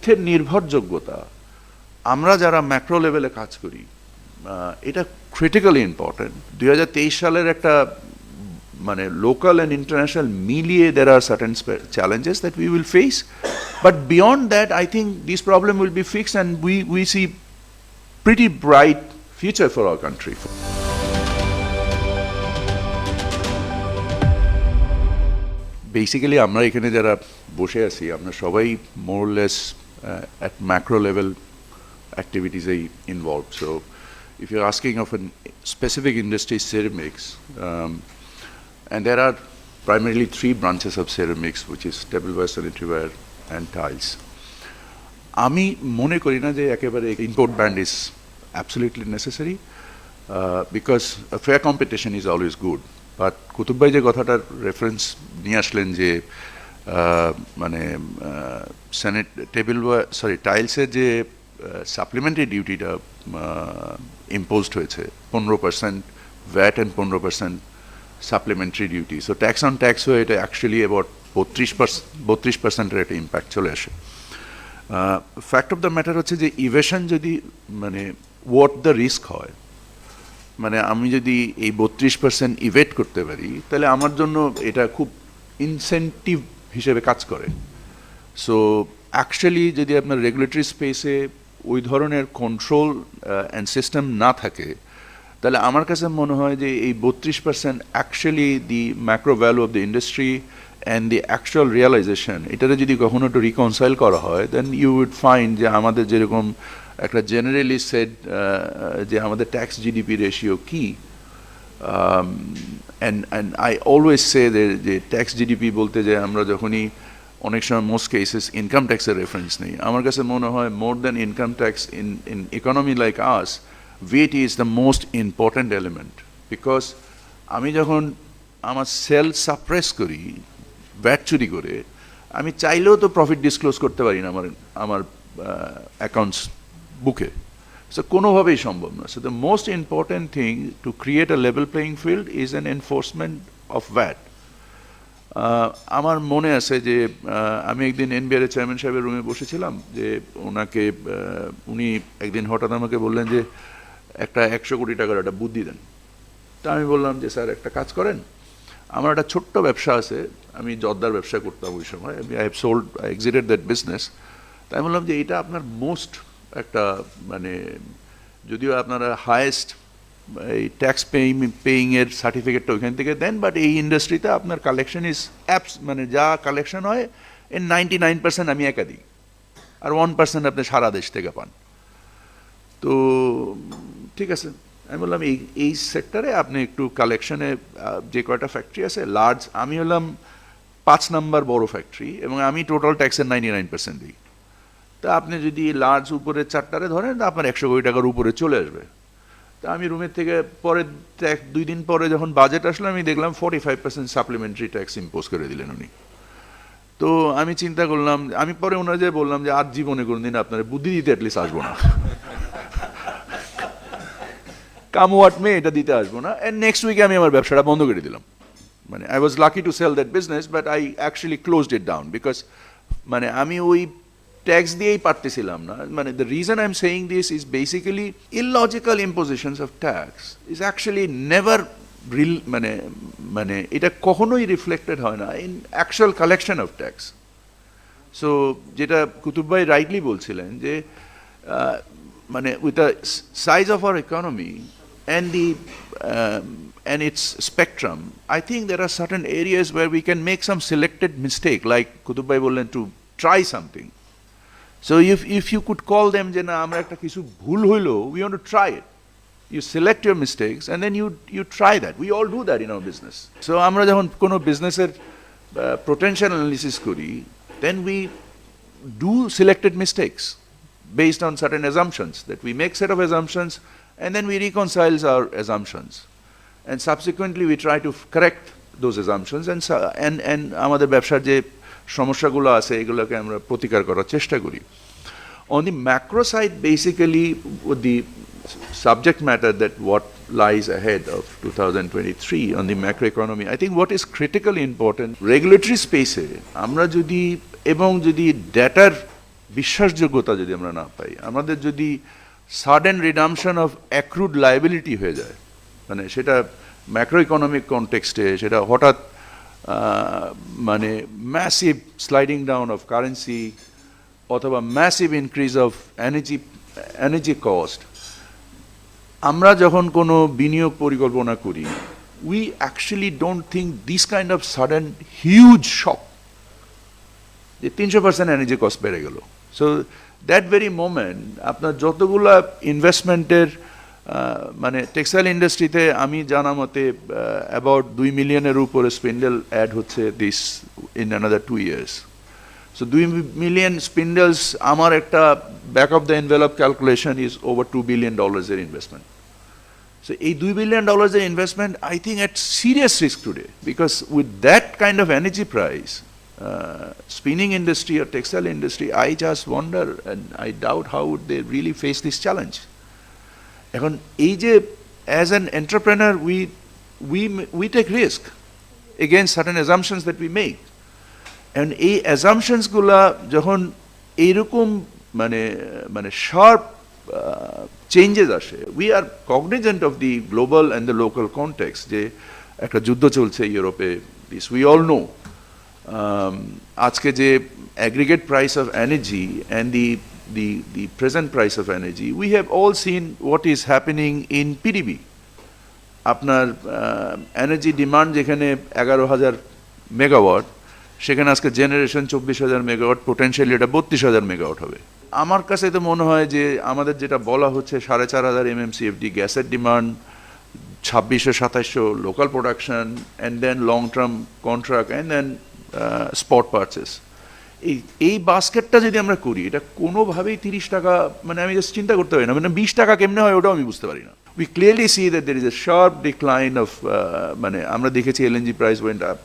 তথ্যের নির্ভরযোগ্যতা আমরা যারা ম্যাক্রো লেভেলে কাজ করি এটা ক্রিটিক্যালি ইম্পর্টেন্ট। 2023 সালের একটা মানে লোকাল অ্যান্ড ইন্টারন্যাশনাল মিলিয়ে there are certain challenges that we will face, but beyond that I think this problem will be fixed and we see pretty bright future for our country. Basically আমরা এখানে যারা বসে আছি আমরা সবাই মোরলেস at macro level activities involved. So if you're asking of a specific industry, ceramics, and there are primarily three branches of ceramics, which is tableware, sanitary and tiles. আমি মনে করি না যে একেবারে import ban is absolutely necessary because a fair competition is always good. But Qutub ভাই যে কথাটার reference নিয়ে আসলেন যে মানে টাইলসের যে সাপ্লিমেন্টারি ডিউটিটা ইম্পোজড হয়েছে 15% VAT and 15% supplementary duty, so tax on tax হয়ে এটা অ্যাকচুয়ালি অ্যাবাউট 32% একটা ইম্প্যাক্ট চলে আসে। ফ্যাক্ট অফ দ্য ম্যাটার হচ্ছে যে ইভেশন যদি মানে হোয়াট দ্য রিস্ক হয়, মানে আমি যদি এই 32% ইভেট করতে পারি তাহলে আমার জন্য এটা খুব ইনসেন্টিভ হিসেবে কাজ করে। সো অ্যাকচুয়ালি যদি আপনার রেগুলেটরি স্পেসে ওই ধরনের কন্ট্রোল অ্যান্ড সিস্টেম না থাকে তাহলে আমার কাছে মনে হয় যে এই 32% actually the macro value of the industry and the actual realisation এটাতে যদি কখনো একটু রিকনসাইল করা হয় দেন ইউ উড ফাইন্ড যে আমাদের যেরকম একটা জেনারেলি সেড যে আমাদের ট্যাক্স জিডিপি রেশিও কি, অ্যান্ড আই অলওয়েজ সে যে ট্যাক্স জিডিপি বলতে যে আমরা যখনই অনেক সময় মোস্ট কেসেস ইনকাম ট্যাক্সের রেফারেন্স নেই, আমার কাছে মনে হয় more than income tax in economy like us VAT is the most important element, because আমি যখন আমার সেল সাপ্রেস করি ভ্যাট চুরি করে আমি চাইলেও তো প্রফিট ডিসক্লোজ করতে পারি না আমার অ্যাকাউন্টস বুকে, সো কোনোভাবেই সম্ভব না। So the most important thing to create a level playing field is an enforcement of VAT. আমার মনে আছে যে আমি একদিন এনবিআর চেয়ারম্যান সাহেবের রুমে বসেছিলাম, যে ওনাকে উনি একদিন হঠাৎ আমাকে বললেন যে একটা 100 কোটি টাকার একটা বুদ্ধি দেন। তা আমি বললাম যে স্যার একটা কাজ করেন, আমার একটা ছোট্ট ব্যবসা আছে, আমি জর্দার ব্যবসা করতাম ওই সময়, I have sold, I exited that business. তাই বললাম যে এটা আপনার মোস্ট একটা মানে যদিও আপনারা হায়েস্ট এই ট্যাক্স পেইংয়ের সার্টিফিকেটটা ওইখান থেকে দেন, বাট এই ইন্ডাস্ট্রিতে আপনার কালেকশন ইজ অ্যাপস, মানে যা কালেকশন হয় এর 99% আমি একা দিই, আর 1% আপনি সারা দেশ থেকে পান। তো ঠিক আছে, আমি বললাম এই সেক্টরে আপনি একটু কালেকশনে যে কয়টা ফ্যাক্টরি আছে লার্জ, আমি হলাম 5 নম্বর বড় ফ্যাক্টরি এবং আমি টোটাল ট্যাক্সের 99% দিই। তা আপনি যদি লার্জ উপরে 4টারে ধরেন তা আপনার 100 কোটি টাকার উপরে চলে আসবে। তা আমি রুমের থেকে পরে 2 দিন পরে যখন বাজেট আসলো আমি দেখলাম 45% সাপ্লিমেন্টারি ট্যাক্স ইম্পোজ করে দিলেন উনি। তো আমি চিন্তা করলাম, আমি পরে ওনার যে বললাম যে আর জীবনে কোনোদিন আপনার বুদ্ধি দিতে অ্যাটলিস্ট আসবো না, কাম হোয়াট মে, এটা দিতে আসবো না। অ্যান্ড নেক্সট উইকে আমি আমার ব্যবসাটা বন্ধ করে দিলাম। মানে I was lucky to sell that business, but I actually closed it down because মানে আমি ওই ট্যাক্স দিয়েই পারতেছিলাম না। মানে the reason I am saying this is basically illogical impositions of tax is actually never মানে মানে এটা কখনোই রিফ্লেক্টেড হয় না in actual collection of tax. So যেটা কুতুব ভাই রাইটলি বলছিলেন যে মানে with the size of our economy and its spectrum, I think there are certain areas where we can make some selected mistake, like Kutub bhai bollen to try something. So if you could call them je na amra ekta kichu bhul hoilo, we want to try it. You select your mistakes and then you try that. We all do that in our business. So amra jokhon kono business er potential analysis kori, then we do selected mistakes based on certain assumptions, that we make set of assumptions and then we reconcile our assumptions, and subsequently we try to correct those assumptions and আমাদের ব্যবসার যে সমস্যাগুলো আছে এগুলোকে আমরা প্রতিকার করার চেষ্টা করি। On the macro side, basically the subject matter that what lies ahead of 2023 on the macroeconomy, I think what is critically important, regulatory space এ আমরা যদি এবং যদি ডেটার বিশ্বাসযোগ্যতা যদি আমরা না পাই, আমাদের যদি sudden redemption of accrued liability হয়ে যায়, মানে সেটা ম্যাক্রো ইকোনমিক কনটেক্সটে সেটা হঠাৎ মানে massive sliding down of currency অথবা massive increase of energy cost, আমরা যখন কোনো বিনিয়োগ পরিকল্পনা করি, we actually don't think this kind of sudden huge shock যে 300% এনার্জি কস্ট বেড়ে গেল। সো দ্যাট ভেরি মোমেন্ট আপনার যতগুলা ইনভেস্টমেন্টের মানে টেক্সটাইল ইন্ডাস্ট্রিতে আমি জানা মতে অ্যাবাউট 2 মিলিয়নের উপরে স্পিন্ডেল অ্যাড হচ্ছে this in another 2 years। So 2 million spindles, আমার একটা back of the envelope calculation is over $2 billion এর investment. So, a $2 billion investment, I think at serious risk today, because with that kind of energy price, spinning industry or textile industry, I just wonder and I doubt how would they really face this challenge. এখন এই যে as an entrepreneur we take risk against certain assumptions that we make, and এই assumptions গুলা যখন এইরকম মানে sharp changes আসে, we are Cognizant of the global and the local context, যে একটা যুদ্ধ চলছে ইউরোপে, দিস উই অল নো। আজকে যে aggregate price of energy and the present price of energy, we have all seen what is happening in PDB. আপনার energy demand যেখানে 11,000 megawatt, সেখানে আজকে জেনারেশন 24,000 মেগাওয়াট, পোটেনশিয়ালি এটা 32,000 মেগাওয়াট হবে। আমার কাছে তো মনে হয় যে আমাদের যেটা বলা হচ্ছে 4,500 MMCFD গ্যাসের demand, 2600-2700 local production, and then long term contract, and then spot purchase, এই বাস্কেটটা যদি আমরা করি, এটা কোনোভাবেই 30 টাকা, মানে আমি জাস্ট চিন্তা করতে পারি না, মানে 20 টাকা কেমনে হয় ওটাও আমি বুঝতে পারি না। We clearly see that there is a sharp decline of, মানে আমরা দেখেছি LNG price went up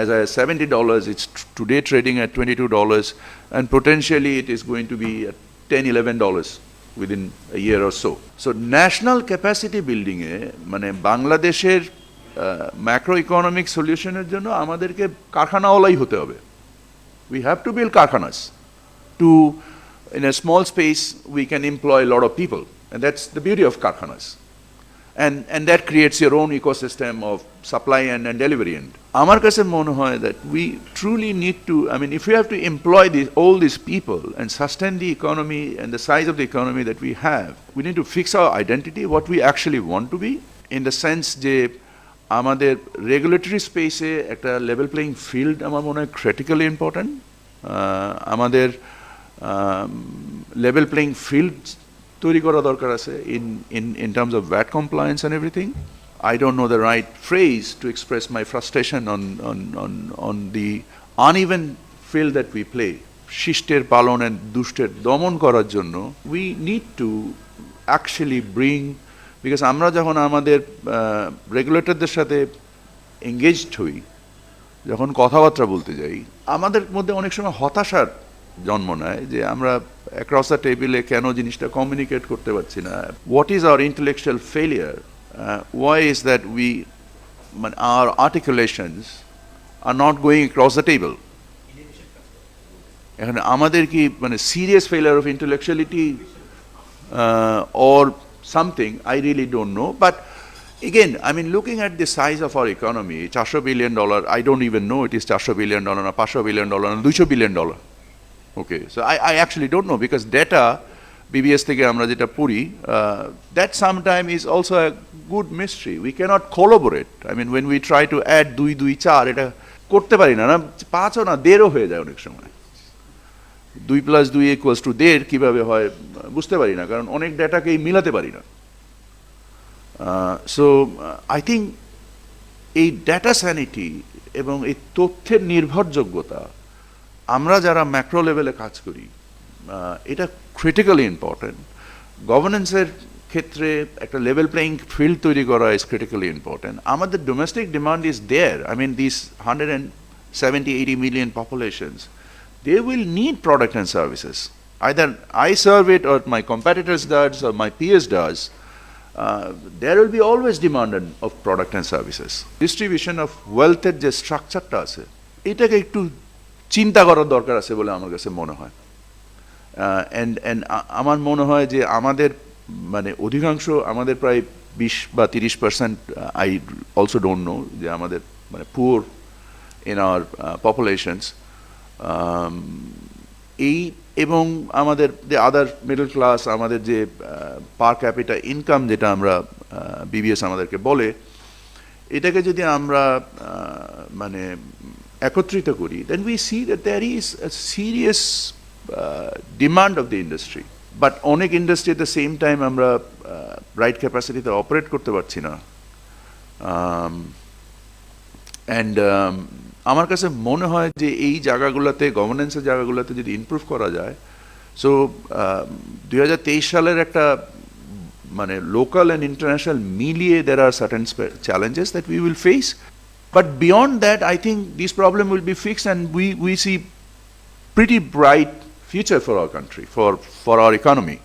as high as $70, it's today trading at $22, and potentially it is going to be at $10-11 within a year or so. So national capacity building এ মানে বাংলাদেশের macro economic সলিউশনের জন্য আমাদেরকে কারখানাওয়ালাই হতে হবে। We have to build কারখানাস to, in a small space we can employ a lot of people, and that's the beauty of কারখানাস, and that creates your own ecosystem of supply and delivery. And আমার কাছে মনে হয় that we truly need to, I mean, if we have to employ all these people and sustain the economy and the size of the economy that we have, we need to fix our identity, what we actually want to be, in the sense যে আমাদের regulatory স্পেসে একটা level playing field আমার মনে হয় critically important. আমাদের level playing field তৈরি করা দরকার আছে in terms of VAT compliance and everything. I don't know the right phrase to express my frustration on the uneven field that we play. শিষ্টের পালন and দুষ্টের দমন করার জন্য we need to actually bring, because আমরা যখন আমাদের রেগুলেটরদের সাথে engaged হই, যখন কথাবার্তা বলতে যাই, আমাদের মধ্যে অনেক সময় হতাশার জন্ম নেয় যে আমরা অ্যাক্রস দ্য টেবিলে কেন জিনিসটা কমিউনিকেট করতে পারছি না। What is our intellectual failure? Why is that we, মানে our articulations are not going across the table? এখানে আমাদের কি মানে serious failure of intellectuality or something? I really don't know. But again, I mean, looking at the size of our economy, $400 billion, I don't even know it is $400 billion or $500 billion or $200 billion. Okay, so I actually don't know, because data BBS থেকে আমরা যেটা পড়ি, that sometime is also a good mystery. We cannot collaborate. I mean, when we try to add 2, 2, 4, এটা করতে পারি না, 5ও না 1.5ও হয়ে যায় অনেক সময়। 2 + 2 = 1.5 কীভাবে হয় বুঝতে পারি না, কারণ অনেক ডেটাকেই মিলাতে পারি না। সো আই থিঙ্ক এই ডেটা স্যানিটি এবং এই তথ্যের নির্ভরযোগ্যতা, আমরা যারা ম্যাক্রো লেভেলে কাজ করি, এটা ক্রিটিক্যালি ইম্পর্টেন্ট। গভর্নেন্সের ক্ষেত্রে একটা লেভেল প্লেইং ফিল্ড তৈরি করা ইজ ক্রিটিক্যালি ইম্পর্টেন্ট। আমাদের domestic demand is there. I mean this 170-80 million populations, they will need product and services. Either I serve it or my competitors does or my peers does. There will be always demand of product and services. Distribution of wealth এর যে স্ট্রাকচারটা আছে, এটাকে একটু চিন্তা করার দরকার আছে বলে আমার কাছে মনে হয়। অ্যান্ড আমার মনে হয় যে আমাদের মানে অধিকাংশ আমাদের প্রায় 20 বা 30%, আই অলসো ডোন্ট নো, যে আমাদের মানে পুয়ার ইন আওয়ার পপুলেশনস, এই এবং আমাদের যে আদার মিডল ক্লাস, আমাদের যে পার ক্যাপিটা ইনকাম যেটা আমরা বিবিএস আমাদেরকে বলে, এটাকে যদি আমরা মানে একত্রিত করি, then we see that there is a serious demand of the industry. But অনেক industry at the same time আমরা রাইট ক্যাপাসিটিতে অপারেট করতে পারছি না। অ্যান্ড আমার কাছে মনে হয় যে এই জায়গাগুলোতে, গভর্নেন্সের জায়গাগুলোতে যদি ইমপ্রুভ করা যায়, সো 2023 সালের একটা মানে লোকাল অ্যান্ড ইন্টারন্যাশনাল মিলিয়ে there are certain challenges that we will face, but beyond that I think this problem will be fixed and we see pretty bright future for our country, for our economy.